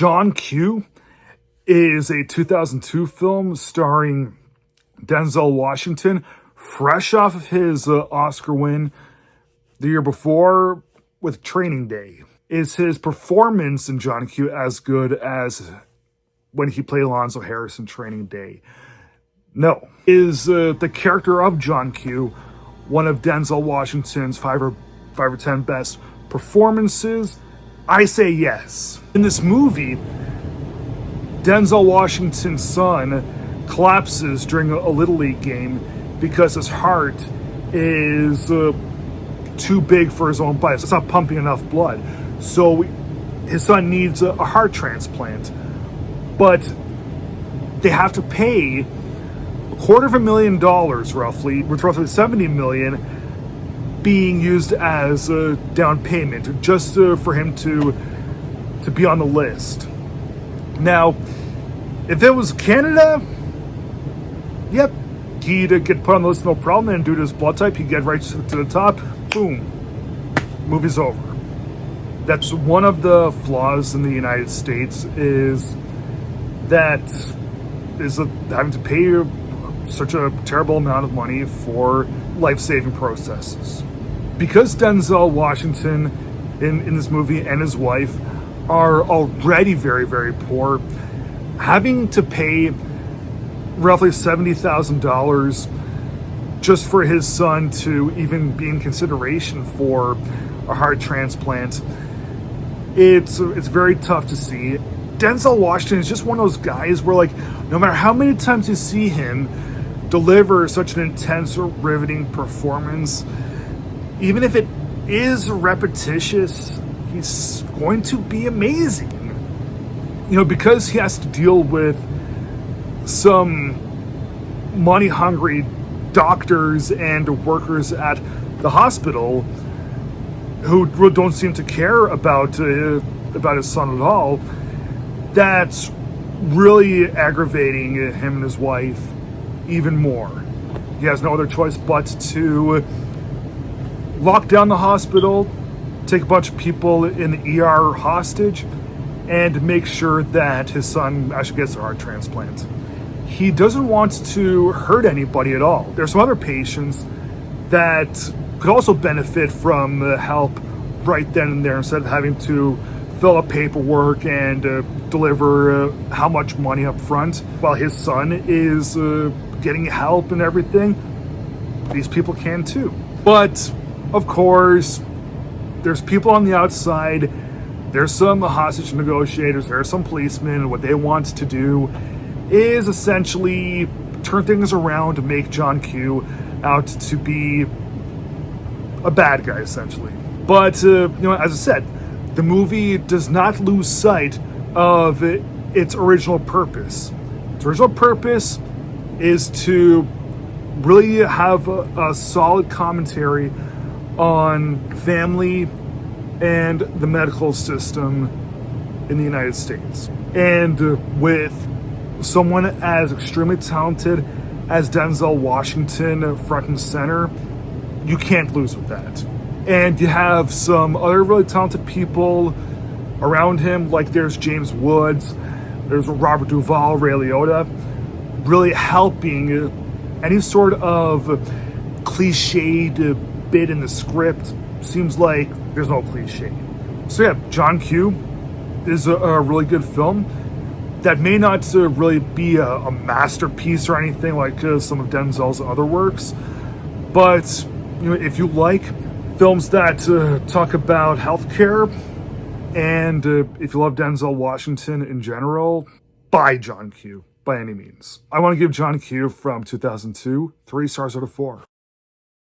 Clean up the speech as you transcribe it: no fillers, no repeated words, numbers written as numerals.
John Q is a 2002 film starring Denzel Washington, fresh off of his Oscar win the year before with Training Day. Is his performance in John Q as good as when he played Alonzo Harris in Training Day? No. Is the character of John Q one of Denzel Washington's 5 or 10 best performances? I say yes. In this movie, Denzel Washington's son collapses during a Little League game because his heart is too big for his own body. It's not pumping enough blood. So his son needs a heart transplant. But they have to pay $250,000 roughly, with roughly $70 million being used as a down payment just for him to be on the list. Now, if it was Canada, yep, he'd get put on the list no problem, and due to his blood type, he'd get right to the top. Boom, movie's over. That's one of the flaws in the United States, is that having to pay such a terrible amount of money for life-saving processes. Because Denzel Washington in this movie and his wife are already very, very poor, having to pay roughly $70,000 just for his son to even be in consideration for a heart transplant, it's very tough to see. Denzel Washington is just one of those guys where, like, no matter how many times you see him deliver such an intense or riveting performance, even if it is repetitious, he's going to be amazing. You know, because he has to deal with some money-hungry doctors and workers at the hospital who don't seem to care about his son at all. That's really aggravating him and his wife even more. He has no other choice but to lock down the hospital, take a bunch of people in the ER hostage, and make sure that his son actually gets a heart transplant. He doesn't want to hurt anybody at all. There's some other patients that could also benefit from help right then and there, instead of having to fill out paperwork and deliver how much money up front while his son is getting help and everything. These people can too. But of course, there's people on the outside. There's some hostage negotiators. There are some policemen, and what they want to do is essentially turn things around to make John Q out to be a bad guy, essentially. But as I said, the movie does not lose sight of its original purpose. Its original purpose is to really have a solid commentary on family and the medical system in the United States. And with someone as extremely talented as Denzel Washington front and center, you can't lose with that. And you have some other really talented people around him, like there's James Woods, there's Robert Duvall, Ray Liotta, really helping any sort of cliched bit in the script. Seems like there's no cliche. So yeah, John Q is a really good film that may not really be a masterpiece or anything like some of Denzel's other works, but if you like films that talk about healthcare, and if you love Denzel Washington in general, buy John Q by any means. I want to give John Q from 2002 3 stars out of 4.